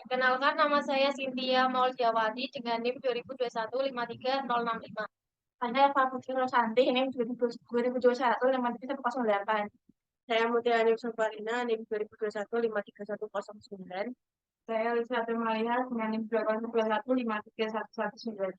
Kenalkan nama saya Cynthia Mauljawati dengan NIM 2021 53065. Saya Fakultas Rosanti NIM 2021 53108. Saya Mutiara Sofarina NIM 2021 53109. Saya Lisa Malia dengan NIM 2021 53119.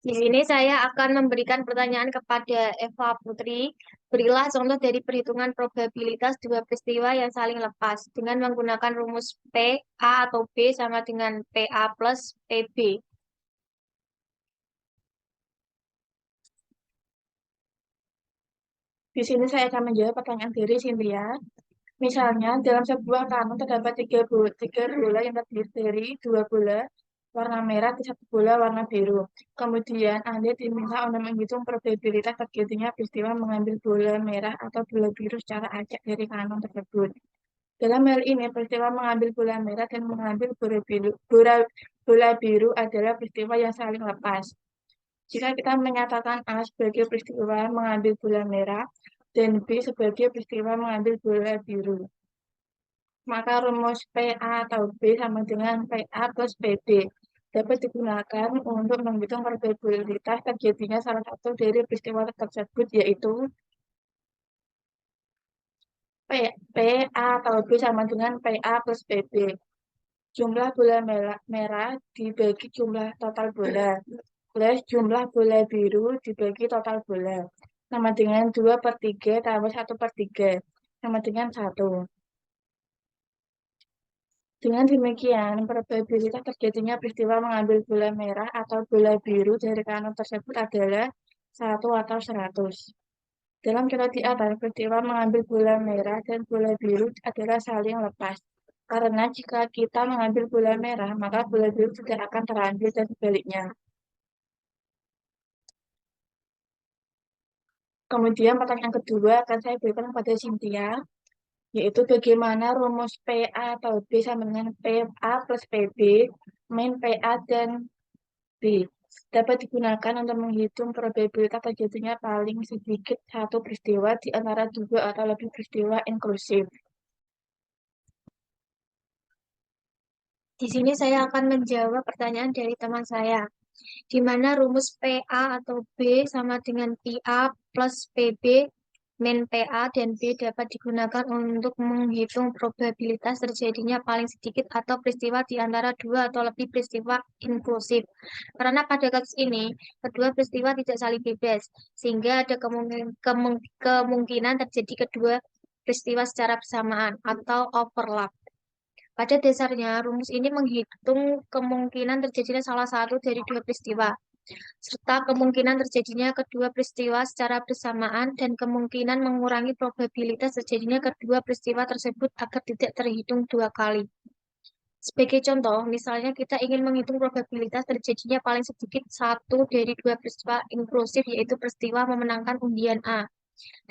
Di sini saya akan memberikan pertanyaan kepada Eva Putri. Berilah contoh dari perhitungan probabilitas dua peristiwa yang saling lepas dengan menggunakan rumus P, A atau B sama dengan PA plus PB. Di sini saya akan menjawab pertanyaan dari Cynthia. Misalnya, dalam sebuah kanun terdapat tiga bola yang terdiri dari dua bola warna merah dan satu bola warna biru. Kemudian, Anda diminta untuk menghitung probabilitas terjadinya peristiwa mengambil bola merah atau bola biru secara acak dari kanun tersebut. Dalam hal ini, peristiwa mengambil bola merah dan mengambil bola biru adalah peristiwa yang saling lepas. Jika kita menyatakan A sebagai peristiwa mengambil bola merah dan B sebagai peristiwa mengambil bola biru, maka rumus PA atau B sama dengan PA plus PB dapat digunakan untuk menghitung probabilitas terjadinya salah satu dari peristiwa tersebut, yaitu PA atau B sama dengan PA plus PB. Jumlah bola merah dibagi jumlah total bola, plus jumlah bola biru dibagi total bola. Sama dengan 2/3 tambah 1/3. Sama dengan 1. Dengan demikian, probabilitas terjadinya peristiwa mengambil bola merah atau bola biru dari kanun tersebut adalah 1 atau 100. Dalam contoh di atas, peristiwa mengambil bola merah dan bola biru adalah saling lepas. Karena jika kita mengambil bola merah, maka bola biru tidak akan terambil dan sebaliknya. Kemudian pertanyaan kedua akan saya berikan kepada Cynthia, yaitu bagaimana rumus PA atau B sama dengan PA plus PB, min PA dan B dapat digunakan untuk menghitung probabilitas terjadinya paling sedikit satu peristiwa di antara dua atau lebih peristiwa inklusif. Di sini saya akan menjawab pertanyaan dari teman saya, di mana rumus PA atau B sama dengan PA plus PB min PA dan B dapat digunakan untuk menghitung probabilitas terjadinya paling sedikit atau peristiwa di antara dua atau lebih peristiwa inklusif. Karena pada kasus ini, kedua peristiwa tidak saling bebas, sehingga ada kemungkinan terjadi kedua peristiwa secara bersamaan atau overlap. Pada dasarnya, rumus ini menghitung kemungkinan terjadinya salah satu dari dua peristiwa, serta kemungkinan terjadinya kedua peristiwa secara bersamaan dan kemungkinan mengurangi probabilitas terjadinya kedua peristiwa tersebut agar tidak terhitung dua kali. Sebagai contoh, misalnya kita ingin menghitung probabilitas terjadinya paling sedikit satu dari dua peristiwa inklusif, yaitu peristiwa memenangkan undian A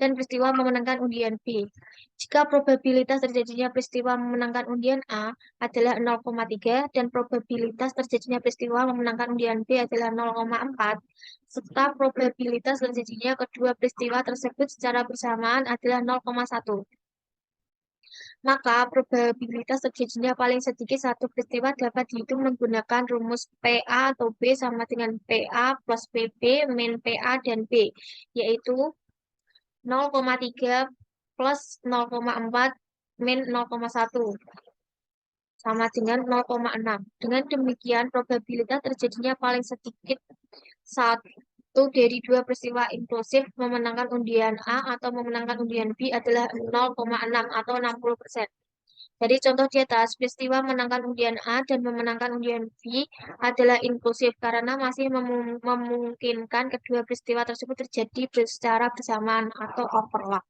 dan peristiwa memenangkan undian B. Jika probabilitas terjadinya peristiwa memenangkan undian A adalah 0,3 dan probabilitas terjadinya peristiwa memenangkan undian B adalah 0,4, serta probabilitas terjadinya kedua peristiwa tersebut secara bersamaan adalah 0,1, maka probabilitas terjadinya paling sedikit satu peristiwa dapat dihitung menggunakan rumus PA atau B sama dengan PA plus PB min PA dan B, yaitu 0,3 plus 0,4 min 0,1 sama dengan 0,6. Dengan demikian, probabilitas terjadinya paling sedikit satu dari dua peristiwa inklusif memenangkan undian A atau memenangkan undian B adalah 0,6 atau 60%. Jadi contoh di atas, peristiwa memenangkan undian A dan memenangkan undian B adalah inklusif karena masih memungkinkan kedua peristiwa tersebut terjadi secara bersamaan atau overlap.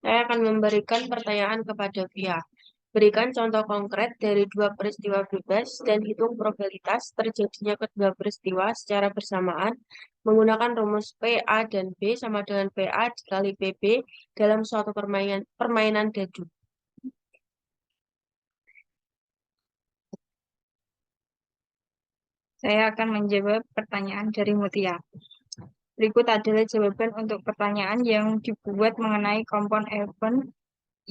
Saya akan memberikan pertanyaan kepada Via. Berikan contoh konkret dari dua peristiwa bebas dan hitung probabilitas terjadinya kedua peristiwa secara bersamaan menggunakan rumus PA dan B sama dengan PA dikali PB dalam suatu permainan dadu. Saya akan menjawab pertanyaan dari Mutia. Berikut adalah jawaban untuk pertanyaan yang dibuat mengenai compound event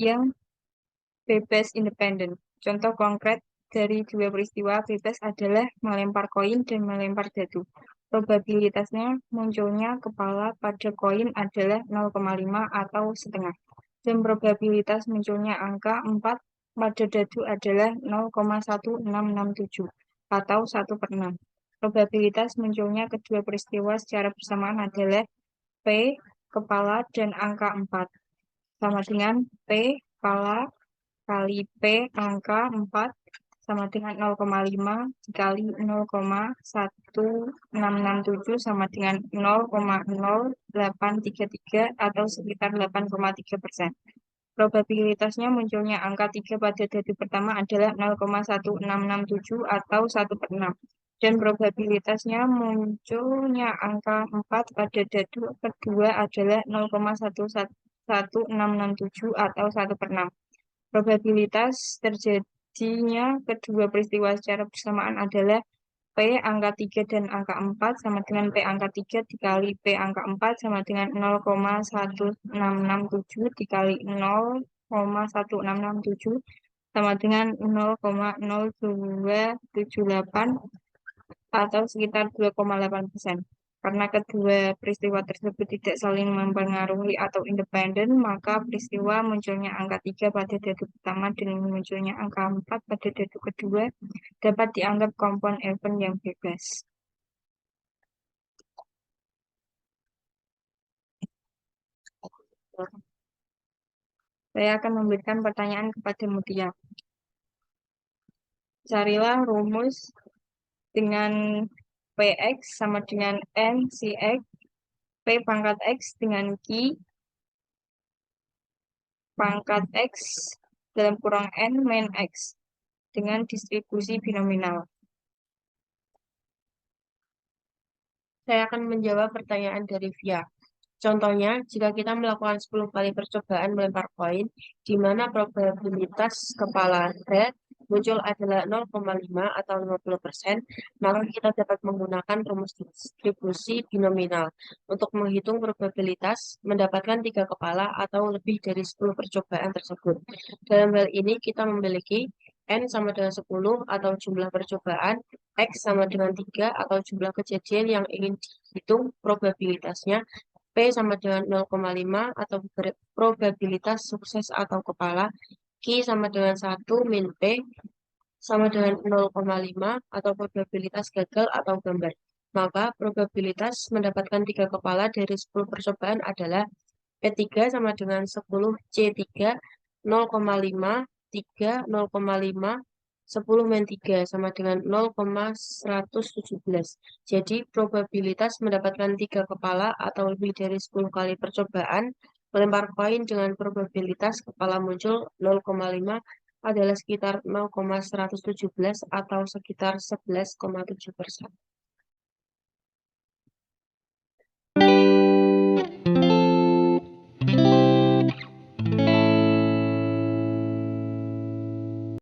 yang bebas independen. Contoh konkret dari dua peristiwa bebas adalah melempar koin dan melempar dadu. Probabilitasnya munculnya kepala pada koin adalah 0,5 atau setengah. Dan probabilitas munculnya angka 4 pada dadu adalah 0,1667 atau 1/6. Probabilitas munculnya kedua peristiwa secara bersamaan adalah P kepala dan angka 4 sama dengan P kepala kali P angka 4 sama dengan 0,5 dikali 0,1667 sama dengan 0,0833 atau sekitar 8,3%. Probabilitasnya munculnya angka 3 pada dadu pertama adalah 0,1667 atau 1/6. Dan probabilitasnya munculnya angka 4 pada dadu kedua adalah 0,11667 atau 1/6. Probabilitas terjadinya kedua peristiwa secara bersamaan adalah P angka 3 dan angka 4 sama dengan P angka 3 dikali P angka 4 sama dengan 0,1667 dikali 0,1667 sama dengan 0,0278 atau sekitar 2,8%. Karena kedua peristiwa tersebut tidak saling mempengaruhi atau independen, maka peristiwa munculnya angka 3 pada dadu pertama dan munculnya angka 4 pada dadu kedua dapat dianggap kompon event yang bebas. Saya akan memberikan pertanyaan kepada Mutia. Carilah rumus dengan Px sama dengan N si X, P pangkat X dengan Q pangkat X dalam kurang N min X dengan distribusi binominal. Saya akan menjawab pertanyaan dari Via. Contohnya, jika kita melakukan 10 kali percobaan melempar koin, di mana probabilitas kepala head muncul adalah 0,5 atau 50%, maka kita dapat menggunakan rumus distribusi binominal untuk menghitung probabilitas mendapatkan 3 kepala atau lebih dari 10 percobaan tersebut. Dalam hal ini, kita memiliki N sama dengan 10 atau jumlah percobaan, X sama dengan 3 atau jumlah kejadian yang ingin dihitung probabilitasnya, P sama dengan 0,5 atau probabilitas sukses atau kepala, Q sama dengan 1 min P sama dengan 0,5 atau probabilitas gagal atau gambar. Maka probabilitas mendapatkan 3 kepala dari 10 percobaan adalah P3 sama dengan 10 C3 0,5 3 0,5 10 min 3 sama dengan 0,117. Jadi probabilitas mendapatkan 3 kepala atau lebih dari 10 kali percobaan melempar koin dengan probabilitas kepala muncul 0,5 adalah sekitar 0,117 atau sekitar 11,7%.